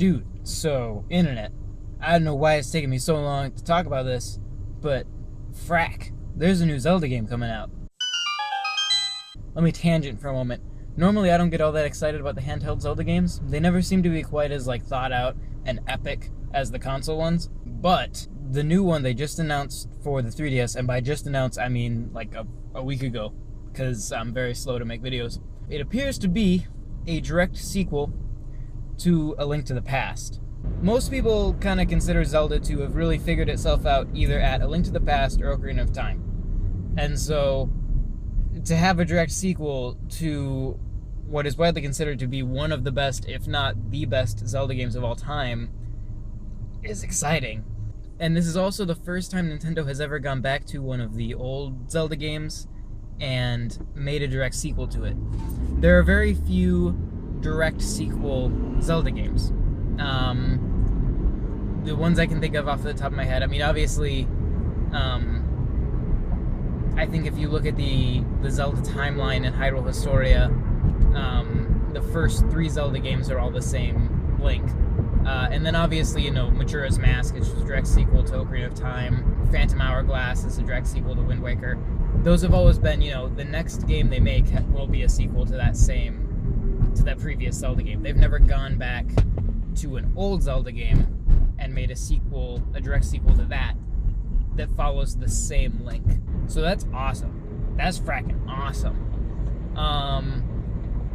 Dude, so, internet. I don't know why it's taking me so long to talk about this, but frack, there's a new Zelda game coming out. Let me tangent for a moment. Normally I don't get all that excited about the handheld Zelda games. They never seem to be quite as thought out and epic as the console ones, but the new one they just announced for the 3DS, and by just announced I mean a week ago, because I'm very slow to make videos. It appears to be a direct sequel to A Link to the Past. Most people kind of consider Zelda to have really figured itself out either at A Link to the Past or Ocarina of Time. And so, to have a direct sequel to what is widely considered to be one of the best, if not the best, Zelda games of all time is exciting. And this is also the first time Nintendo has ever gone back to one of the old Zelda games and made a direct sequel to it. There are very few direct sequel Zelda games. The ones I can think of off the top of my head, I mean, obviously, I think if you look at the Zelda timeline in Hyrule Historia, the first 3 Zelda games are all the same Link. And then obviously, Majora's Mask is a direct sequel to Ocarina of Time. Phantom Hourglass is a direct sequel to Wind Waker. Those have always been, the next game they make will be a sequel to that previous Zelda game. They've never gone back to an old Zelda game and made a direct sequel to that follows the same Link. So that's awesome. That's fracking awesome.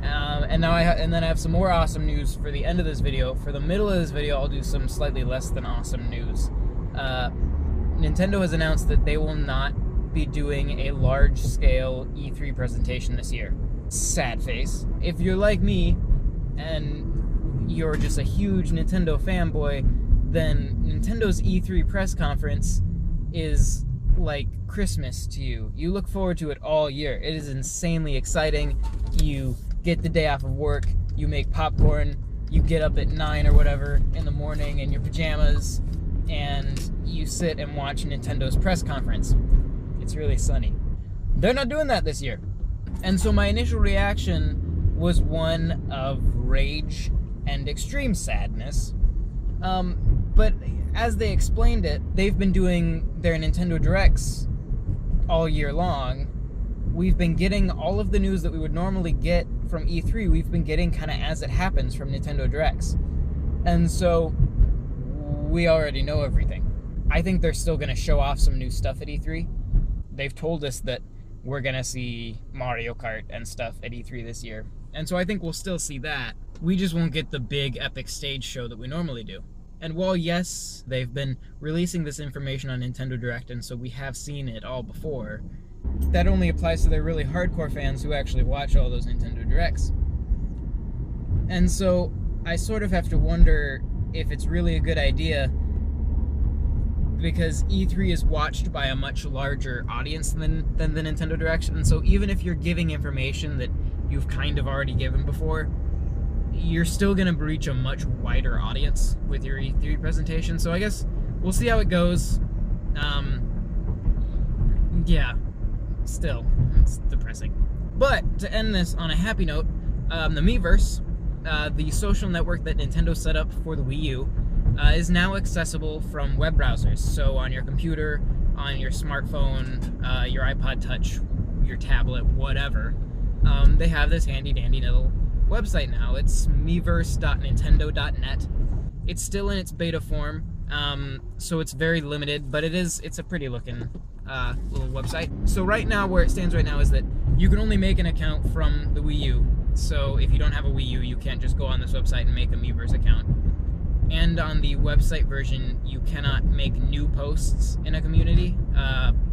And then I have some more awesome news for the end of this video. For the middle of this video, I'll do some slightly less than awesome news. Nintendo has announced that they will not be doing a large-scale E3 presentation this year. Sad face. If you're like me, and you're just a huge Nintendo fanboy, then Nintendo's E3 press conference is like Christmas to you. You look forward to it all year. It is insanely exciting. You get the day off of work, you make popcorn, you get up at 9 or whatever in the morning in your pajamas, and you sit and watch Nintendo's press conference. It's really sunny. They're not doing that this year. And so my initial reaction was one of rage and extreme sadness. But as they explained it, they've been doing their Nintendo Directs all year long. We've been getting all of the news that we would normally get from E3, we've been getting kind of as it happens from Nintendo Directs. And so, we already know everything. I think they're still going to show off some new stuff at E3. They've told us that we're going to see Mario Kart and stuff at E3 this year. And so I think we'll still see that. We just won't get the big epic stage show that we normally do. And while yes, they've been releasing this information on Nintendo Direct, and so we have seen it all before, that only applies to their really hardcore fans who actually watch all those Nintendo Directs. And so I sort of have to wonder if it's really a good idea, because E3 is watched by a much larger audience than the Nintendo Direct, and so even if you're giving information that you've kind of already given before, you're still going to reach a much wider audience with your E3 presentation. So I guess we'll see how it goes. Yeah, still, it's depressing. But to end this on a happy note, the Miiverse, the social network that Nintendo set up for the Wii U, is now accessible from web browsers. So on your computer, on your smartphone, your iPod Touch, your tablet, whatever, they have this handy dandy little website now. It's miiverse.nintendo.net. It's still in its beta form, so it's very limited, but it's a pretty looking little website. So right now, where it stands right now is that you can only make an account from the Wii U. So if you don't have a Wii U, you can't just go on this website and make a Miiverse account. And on the website version, you cannot make new posts in a community,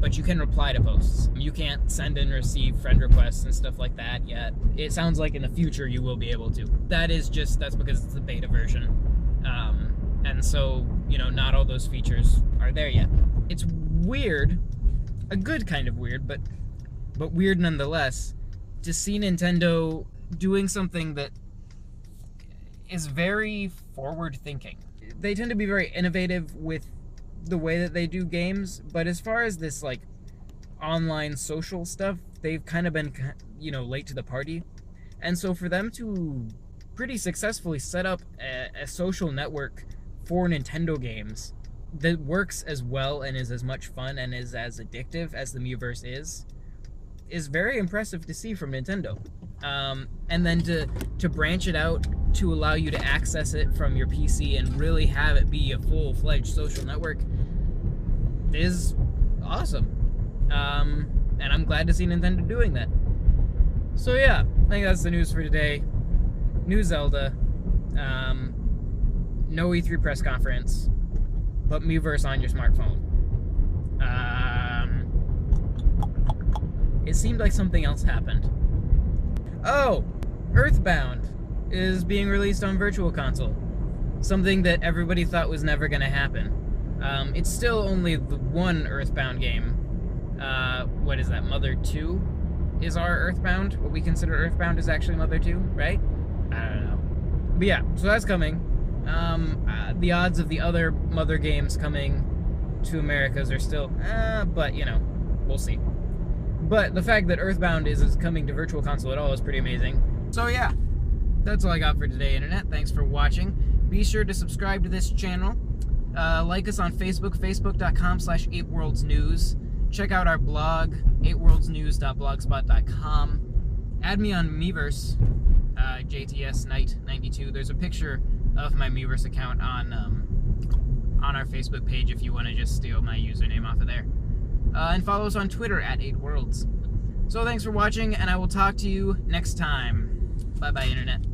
but you can reply to posts. You can't send and receive friend requests and stuff like that yet. It sounds like in the future you will be able to. That's because it's the beta version. And so, not all those features are there yet. It's weird, a good kind of weird, but weird nonetheless, to see Nintendo doing something that is very forward-thinking. They tend to be very innovative with the way that they do games, but as far as this, online social stuff, they've kind of been, late to the party. And so for them to pretty successfully set up a social network for Nintendo games that works as well and is as much fun and is as addictive as the Miiverse is very impressive to see from Nintendo. And then to branch it out to allow you to access it from your PC and really have it be a full-fledged social network is awesome. And I'm glad to see Nintendo doing that. So yeah, I think that's the news for today. New Zelda. No E3 press conference, but Miiverse on your smartphone. It seemed like something else happened. Oh, Earthbound is being released on Virtual Console. Something that everybody thought was never going to happen. It's still only the one Earthbound game. What is that, Mother 2 is our Earthbound? What we consider Earthbound is actually Mother 2, right? I don't know. But yeah, so that's coming. The odds of the other Mother games coming to Americas are still, but you know, we'll see. But the fact that Earthbound is coming to Virtual Console at all is pretty amazing. So yeah, that's all I got for today, Internet. Thanks for watching. Be sure to subscribe to this channel. Like us on Facebook, facebook.com/8worldsnews. Check out our blog, 8worldsnews.blogspot.com. Add me on Miiverse, JTSKnight92. There's a picture of my Miiverse account on our Facebook page if you want to just steal my username off of there. And follow us on Twitter at 8worlds. So thanks for watching, and I will talk to you next time. Bye-bye, Internet.